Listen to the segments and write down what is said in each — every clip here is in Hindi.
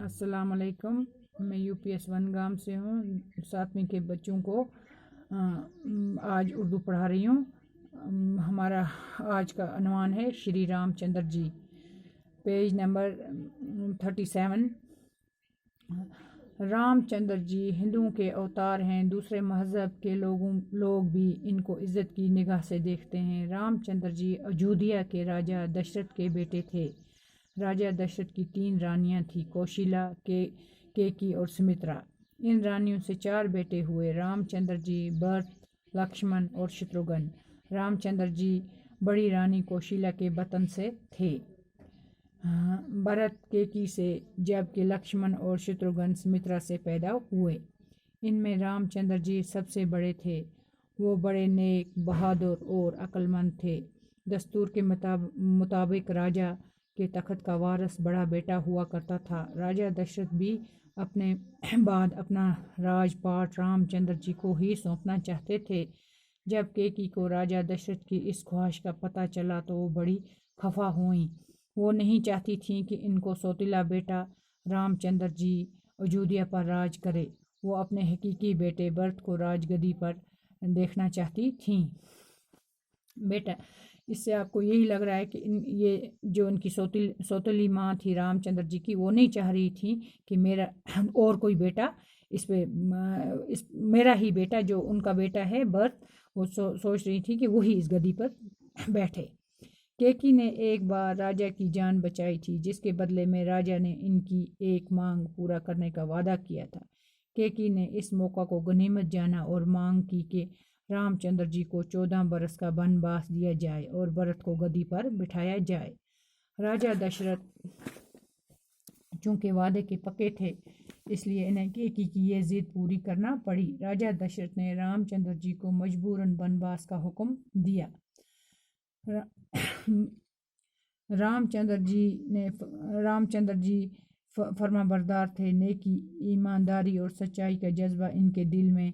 अस्सलाम वालेकुम। मैं यूपीएस 1 गांव से हूँ। 7वीं के बच्चों को आज उर्दू पढ़ा रही हूँ। हमारा आज का अनवान है श्री रामचंद्र जी। Page number 37। रामचंद्र जी हिंदुओं के अवतार हैं। दूसरे मज़हब के लोग भी इनको इज़्ज़त की निगाह से देखते हैं। रामचंद्र जी अयोध्या के राजा दशरथ के बेटे थे। राजा दशरथ की 3 रानियां थीं, कौशल्या, केकी और सुमित्रा। इन रानियों से 4 बेटे हुए, रामचंद्र जी, भरत, लक्ष्मण और शत्रुघ्न। रामचंद्र जी बड़ी रानी कौशल्या के बतन से थे, भरत केकी से, जबकि लक्ष्मण और शत्रुघ्न सुमित्रा से पैदा हुए। इनमें रामचंद्र जी सबसे बड़े थे। वो बड़े नेक, बहादुर और अक्लमंद थे। दस्तूर के मुताबिक राजा के तख्त का वारिस बड़ा बेटा हुआ करता था। राजा दशरथ भी अपने बाद अपना राजपाट रामचंद्र जी को ही सौंपना चाहते थे। जब केकी को राजा दशरथ की इस ख्वाहिश का पता चला तो वो बड़ी खफा हुई। वो नहीं चाहती थी कि इनको सौतीला बेटा रामचंद्र जी अयोध्या पर राज करे। वो अपने हकीकी बेटे भरत को राजगद्दी पर देखना चाहती थीं। बेटा, इससे आपको यही लग रहा है कि ये जो उनकी सौतेली माँ थी रामचंद्र जी की, वो नहीं चाह रही थी कि मेरा और कोई बेटा इस मेरा ही बेटा जो उनका बेटा है भरत, वो सोच रही थी कि वही इस गद्दी पर बैठे। केकी ने एक बार राजा की जान बचाई थी, जिसके बदले में राजा ने इनकी एक मांग पूरा करने का वादा किया था। केकी ने इस मौका को गनीमत जाना और मांग की कि रामचंद्र जी को 14 बरस का वनवास दिया जाए और भरत को गद्दी पर बिठाया जाए। राजा दशरथ चूंकि वादे के पक्के थे, इसलिए इन्हें केकी की ये जिद पूरी करना पड़ी। राजा दशरथ ने रामचंद्र जी को मजबूरन वनवास का हुक्म दिया। रामचंद्र जी फरमाबरदार थे। नेकी, ईमानदारी और सच्चाई का जज्बा इनके दिल में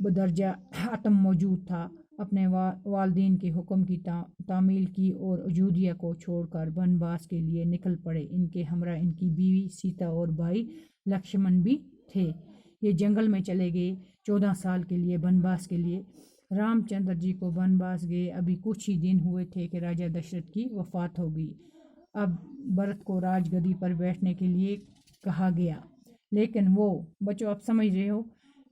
बदरजा आत्म मौजूद था। अपने वालदीन के हुक्म की तामील की और अयोध्या को छोड़कर वनवास के लिए निकल पड़े। इनके हमरा इनकी बीवी सीता और भाई लक्ष्मण भी थे। ये जंगल में चले गए 14 साल के लिए वनवास के लिए। रामचंद्र जी को वनवास गए अभी कुछ ही दिन हुए थे कि राजा दशरथ की वफात हो गई। अब भरत को राजगद्दी पर बैठने के लिए कहा गया, लेकिन वो बच्चों आप समझ रहे हो,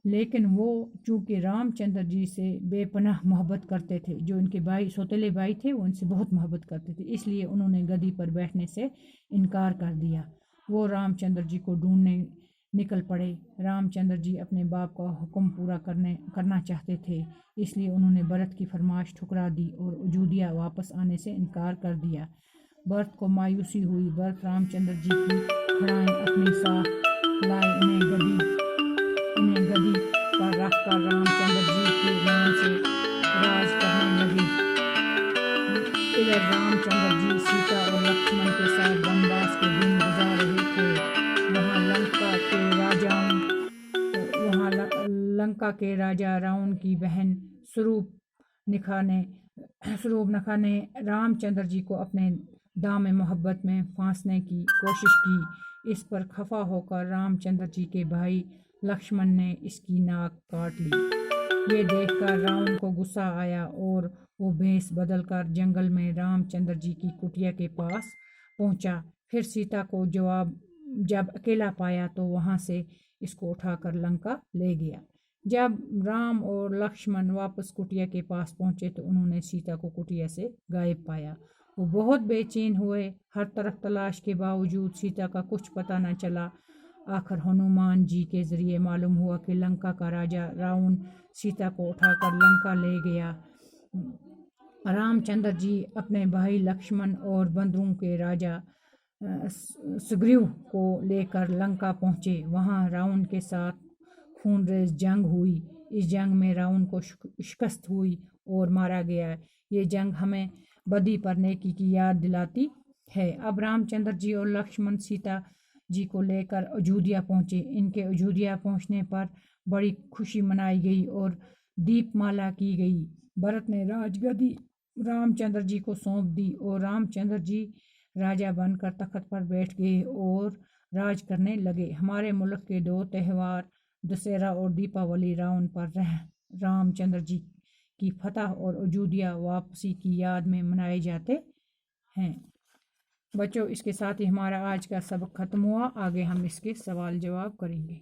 लेकिन वो चूँकि रामचंद्र जी से बेपनाह मोहब्बत करते थे, जो उनके भाई सौतेले भाई थे वो उनसे बहुत मोहब्बत करते थे, इसलिए उन्होंने गद्दी पर बैठने से इनकार कर दिया। वो रामचंद्र जी को ढूंढने निकल पड़े। रामचंद्र जी अपने बाप का हुक्म पूरा करना चाहते थे, इसलिए उन्होंने भरत की फरमाइश ठुकरा दी और अयोध्या वापस आने से इनकार कर दिया। भरत को मायूसी हुई। भरत रामचंद्र जी की खड़ाएं अपने साथ लाए। इन्हें गद्दी पर रखकर रामचंद्र जी के नाम से राज करने लगे। इधर रामचंद्र जी सीता और लक्ष्मण के साथ वनवास के दिन गुजार रहे थे। लंका के राजा रावण की बहन शूर्पणखा ने रामचंद्र जी को अपने दाम मोहब्बत में फांसने की कोशिश की। इस पर खफा होकर रामचंद्र जी के भाई लक्ष्मण ने इसकी नाक काट ली। ये देखकर रावण को गुस्सा आया और वो भेष बदलकर जंगल में रामचंद्र जी की कुटिया के पास पहुंचा। फिर सीता को जब अकेला पाया तो वहां से इसको उठाकर लंका ले गया। जब राम और लक्ष्मण वापस कुटिया के पास पहुंचे तो उन्होंने सीता को कुटिया से गायब पाया। वो बहुत बेचैन हुए। हर तरफ तलाश के बावजूद सीता का कुछ पता न चला। आखिर हनुमान जी के जरिए मालूम हुआ कि लंका का राजा रावण सीता को उठाकर लंका ले गया। रामचंद्र जी अपने भाई लक्ष्मण और बंधुओं के राजा सुग्रीव को लेकर लंका पहुंचे। वहां रावण के साथ खूनरेज जंग हुई। इस जंग में रावण को शिकस्त हुई और मारा गया। ये जंग हमें बदी पर नेकी की याद दिलाती है। अब रामचंद्र जी और लक्ष्मण सीता जी को लेकर अयोध्या पहुंचे। इनके अयोध्या पहुंचने पर बड़ी खुशी मनाई गई और दीपमाला की गई। भरत ने राजगद्दी रामचंद्र जी को सौंप दी और रामचंद्र जी राजा बनकर तख्त पर बैठ गए और राज करने लगे। हमारे मुल्क के दो त्यौहार दशहरा और दीपावली रावण पर रामचंद्र जी की फतह और अयोध्या वापसी की याद में मनाए जाते हैं। बच्चों, इसके साथ ही हमारा आज का सबक खत्म हुआ। आगे हम इसके सवाल जवाब करेंगे।